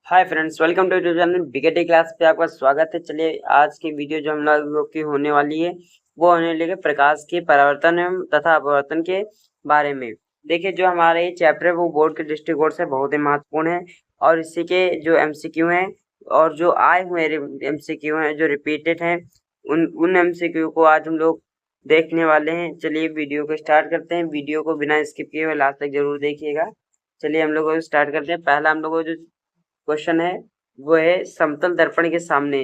Hi friends, welcome to YouTube channel BKT class पे आपका स्वागत है। चलिए आज की वीडियो जो हम लोग की होने वाली है वो होने लगे प्रकाश के परावर्तन एवं तथा अपवर्तन के बारे में। देखिए, जो हमारे ये चैप्टर है वो बोर्ड के दृष्टिकोण से बहुत ही महत्वपूर्ण है और इसी के जो एमसीक्यू हैं और जो आए हुए एमसीक्यू हैं जो रिपीटेड हैं उन एमसीक्यू को आज हम लोग देखने वाले हैं। चलिए वीडियो को स्टार्ट करते हैं। वीडियो को बिना स्किप किए हुए लास्ट तक जरूर देखिएगा। चलिए हम लोग स्टार्ट करते हैं। पहला हम लोग जो क्वेश्चन है वो है, समतल दर्पण के सामने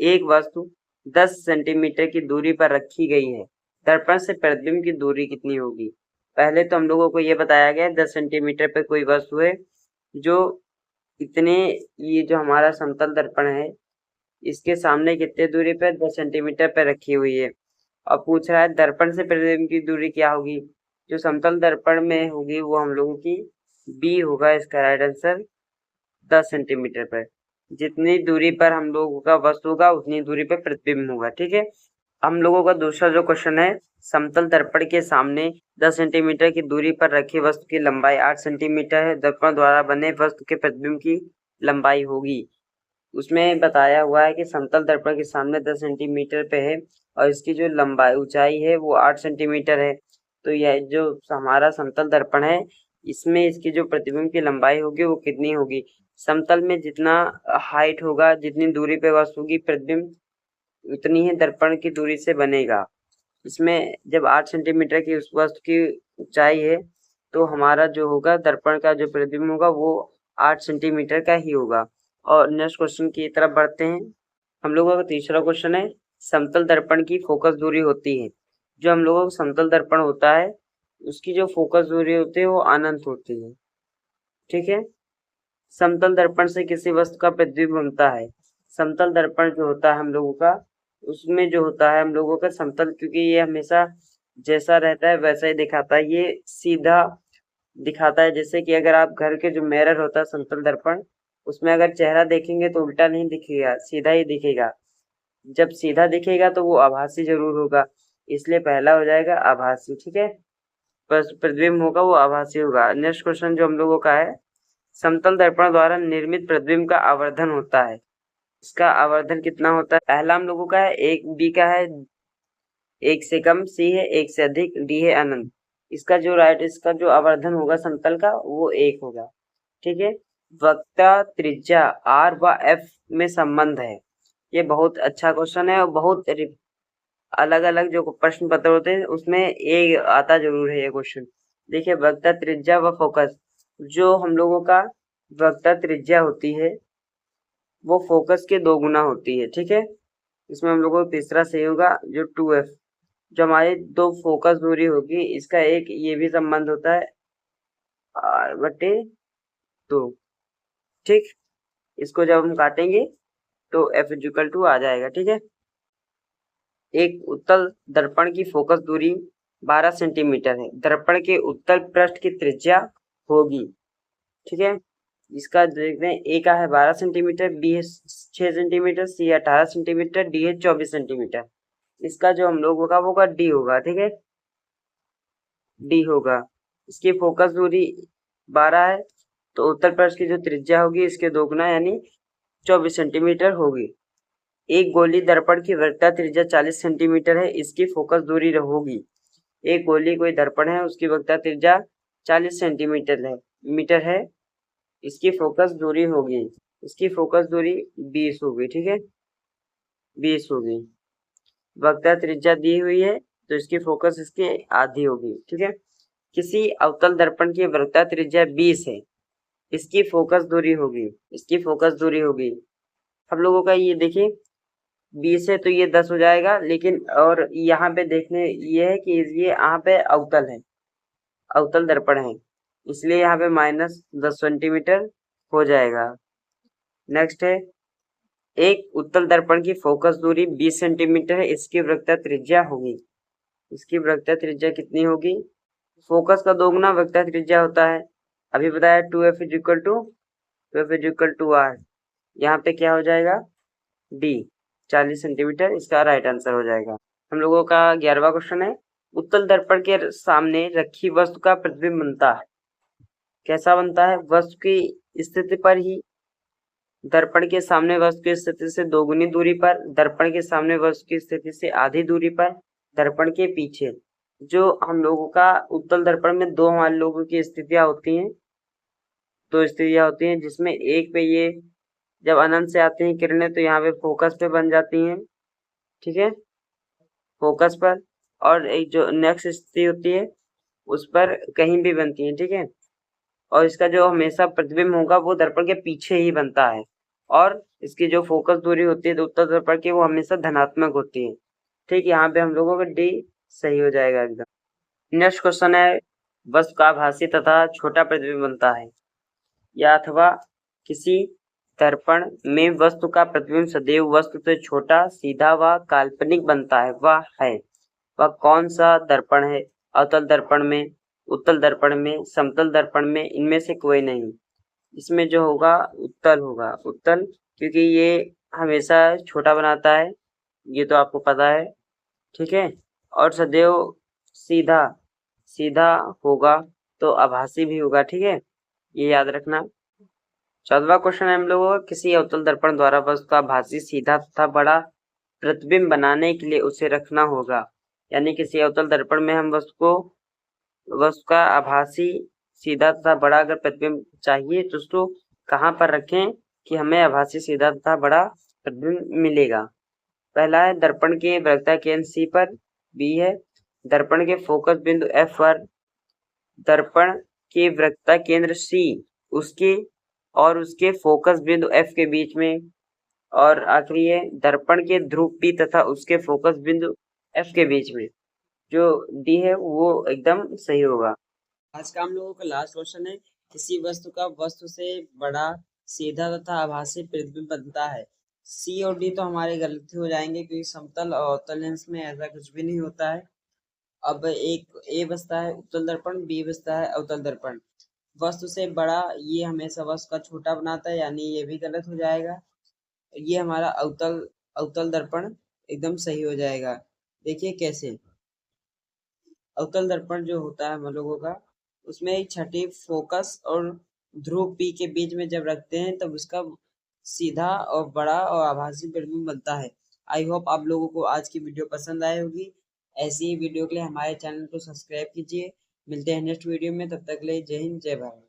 एक वस्तु 10 सेंटीमीटर की दूरी पर रखी गई है। दर्पण से प्रतिबिंब की दूरी कितनी होगी? पहले तो हम लोगों को ये बताया गया है 10 सेंटीमीटर पर कोई वस्तु है जो इतने, ये जो हमारा समतल दर्पण है इसके सामने कितने दूरी पर 10 सेंटीमीटर पर रखी हुई है। अब पूछ रहा है दर्पण से प्रतिबिंब की दूरी क्या होगी। जो समतल दर्पण में होगी वो हम लोगों की बी होगा, इसका राइट आंसर 10 सेंटीमीटर पर। जितनी दूरी पर हम लोगों का वस्तु होगा उतनी दूरी पर प्रतिबिंब होगा। ठीक है, हम लोगों का दूसरा जो क्वेश्चन है, समतल दर्पण के सामने 10 सेंटीमीटर की दूरी पर रखी वस्तु की लंबाई 8 सेंटीमीटर है। दर्पण द्वारा बने वस्तु के प्रतिबिंब की लंबाई होगी। उसमें बताया हुआ है कि समतल दर्पण के सामने 10 सेंटीमीटर पे है और इसकी जो लंबाई ऊंचाई है वो 8 सेंटीमीटर है। तो यह जो हमारा समतल दर्पण है इसमें इसकी जो प्रतिबिंब की लंबाई होगी वो कितनी होगी। समतल में जितना हाइट होगा, जितनी दूरी पे वस्तु होगी, प्रतिबिंब उतनी ही दर्पण की दूरी से बनेगा। इसमें जब 8 सेंटीमीटर की उस वस्तु की ऊंचाई है तो हमारा जो होगा दर्पण का जो प्रतिबिंब होगा वो 8 सेंटीमीटर का ही होगा। और नेक्स्ट क्वेश्चन की तरफ बढ़ते हैं। हम लोगों का तीसरा क्वेश्चन है, समतल दर्पण की फोकस दूरी होती है। जो हम लोगों का समतल दर्पण होता है उसकी जो फोकस दूरी होती है वो अनंत होती है। ठीक है, समतल दर्पण से किसी वस्तु का प्रतिबिंब बनता है। समतल दर्पण जो होता है हम लोगों का, उसमें जो होता है हम लोगों का समतल, क्योंकि ये हमेशा जैसा रहता है वैसा ही दिखाता है, ये सीधा दिखाता है। जैसे कि अगर आप घर के जो मिरर होता है समतल दर्पण, उसमें अगर चेहरा देखेंगे तो उल्टा नहीं दिखेगा, सीधा ही दिखेगा। जब सीधा दिखेगा तो वो आभासी जरूर होगा, इसलिए पहला हो जाएगा आभासी। ठीक है, बस प्रतिबिंब होगा वो आभासी होगा। नेक्स्ट क्वेश्चन जो हम लोगों का है, समतल दर्पण द्वारा निर्मित प्रतिबिंब का आवर्धन होता है। इसका आवर्धन कितना होता है? पहला हम लोगों का है, एक बी का है 1 से कम, सी है 1 से अधिक, डी है अनंत। इसका जो आवर्धन होगा समतल का वो 1 होगा। ठीक है, वक्रता त्रिज्या आर व एफ में संबंध है। ये बहुत अच्छा क्वेश्चन है और बहुत अलग अलग जो प्रश्न पत्र होते हैं उसमें ये आता जरूर है ये क्वेश्चन। देखिए, वक्रता त्रिज्या व फोकस, जो हम लोगों का वक्रता त्रिज्या होती है वो फोकस के 2 गुना होती है। ठीक है, इसमें हम लोगों को तीसरा सही होगा जो 2f। जो हमारी 2 फोकस दूरी होगी इसका एक ये भी संबंध होता है r/2। ठीक, इसको जब हम काटेंगे तो f = आ जाएगा। ठीक है, एक उत्तल दर्पण की फोकस दूरी 12 सेंटीमीटर है। दर्पण के उत्तल पृष्ठ की त्रिज्या होगी। ठीक है, इसका देखते हैं, ए का है 12 सेंटीमीटर, बी है 6 सेंटीमीटर, सी है 18 सेंटीमीटर, डी है 24 सेंटीमीटर। इसका जो हम लोग होगा वो होगा डी होगा। ठीक है, डी होगा। इसकी फोकस दूरी 12 है तो उत्तर पृष्ठ की जो त्रिज्या होगी इसके 2 गुना यानी 24 सेंटीमीटर होगी। एक गोली दर्पण की वक्रता त्रिज्या 40 सेंटीमीटर है, इसकी फोकस दूरी होगी। एक गोली कोई दर्पण है उसकी वक्रता त्रिज्या 40 सेंटीमीटर है, इसकी फोकस दूरी होगी, इसकी फोकस दूरी 20 होगी। ठीक है, 20 होगी। वक्रता त्रिज्या दी हुई है तो इसकी फोकस इसकी आधी होगी। ठीक है, किसी अवतल दर्पण की वक्रता त्रिज्या 20 है, इसकी फोकस दूरी होगी, हम लोगों का ये देखिए 20 है तो ये 10 हो जाएगा, लेकिन और यहाँ पे देखने ये है कि ये यहाँ पे अवतल है, अवतल दर्पण है, इसलिए यहाँ पे -10 सेंटीमीटर हो जाएगा। नेक्स्ट है, एक उत्तल दर्पण की फोकस दूरी 20 सेंटीमीटर है, इसकी वक्रता त्रिज्या होगी, इसकी वक्रता त्रिज्या कितनी होगी? फोकस का 2 गुना वक्रता त्रिज्या होता है। अभी बताया 2f = r। यहाँ पे क्या हो जाएगा? d 40 सेंटीमीटर, इसका राइट आंसर हो जाएगा। हम लोगों का 11वां क्वेश्चन है, उत्तल दर्पण के सामने रखी वस्तु का प्रतिबिंब बनता है। कैसा बनता है? वस्तु की स्थिति पर ही दर्पण के सामने वस्तु की स्थिति से दोगुनी दूरी पर, दर्पण के सामने वस्तु की स्थिति से आधी दूरी पर, दर्पण के पीछे। जो हम लोगों का उत्तल दर्पण में दो हमारे लोगों की स्थितियां होती हैं, दो स्थितियां होती हैं, जिसमें एक पे ये जब अनंत से आती हैं किरणें तो यहाँ पे फोकस पे बन जाती हैं, ठीक है, फोकस पर। और एक जो नेक्स्ट स्थिति होती है उस पर कहीं भी बनती है, ठीक है। और इसका जो हमेशा प्रतिबिंब होगा वो दर्पण के पीछे ही बनता है, और इसकी जो फोकस दूरी होती है उत्तल दर्पण की वो हमेशा धनात्मक होती है, ठीक। यहाँ पे हम लोगों का डी सही हो जाएगा एकदम। नेक्स्ट क्वेश्चन है, वस्तु का आभासी तथा छोटा प्रतिबिंब बनता है, या अथवा किसी दर्पण में वस्तु का प्रतिबिंब सदैव वस्तु से छोटा, सीधा व काल्पनिक बनता है, वह कौन सा दर्पण है? अवतल दर्पण में, उत्तल दर्पण में, समतल दर्पण में, इनमें से कोई नहीं। इसमें जो होगा उत्तल होगा, उत्तल, क्योंकि ये हमेशा छोटा बनाता है, ये तो आपको पता है, ठीक है। और सदैव सीधा सीधा होगा तो आभासी भी होगा, ठीक है, ये याद रखना। 14वां क्वेश्चन है हम लोगों का, किसी अवतल दर्पण द्वारा वस्तु का आभासी सीधा तथा बड़ा प्रतिबिंब बनाने के लिए उसे रखना होगा। यानी किसी अवतल दर्पण में हम वस्तु का आभासी सीधा तथा बड़ा अगर प्रतिबिंब चाहिए तो उसको कहाँ पर रखें कि हमें आभासी सीधा तथा बड़ा प्रतिबिंब मिलेगा। पहला है दर्पण के वक्रता केंद्र सी पर, बी है दर्पण के फोकस बिंदु एफ पर, दर्पण के वक्रता केंद्र सी उसके फोकस बिंदु एफ के बीच में, और आखिरी है दर्पण के ध्रुव पी तथा उसके फोकस बिंदु एफ के बीच में। जो डी है वो एकदम सही होगा। आज का हम लोगों का लास्ट क्वेश्चन है, किसी वस्तु का वस्तु से बड़ा सीधा तथा आभासी प्रतिबिंब बनता है। सी और डी तो हमारे गलती हो जाएंगे क्योंकि समतल और अवतल लेंस में ऐसा कुछ भी नहीं होता है। अब एक ए बचता है उत्तल दर्पण, बी बचता है अवतल दर्पण। वस्तु से बड़ा ये हमेशा वस्तु का छोटा बनाता है, यानी ये भी गलत हो जाएगा। ये हमारा अवतल दर्पण एकदम सही हो जाएगा। देखिए कैसे, अवतल दर्पण जो होता है हम लोगों का, उसमें एक छठी फोकस और ध्रुव पी के बीच में जब रखते हैं तब उसका सीधा और बड़ा और आभासी प्रतिबिंब बनता है। आई होप आप लोगों को आज की वीडियो पसंद आई होगी। ऐसी ही वीडियो के लिए हमारे चैनल को सब्सक्राइब कीजिए। मिलते हैं नेक्स्ट वीडियो में, तब तक के लिए जय हिंद जय भारत।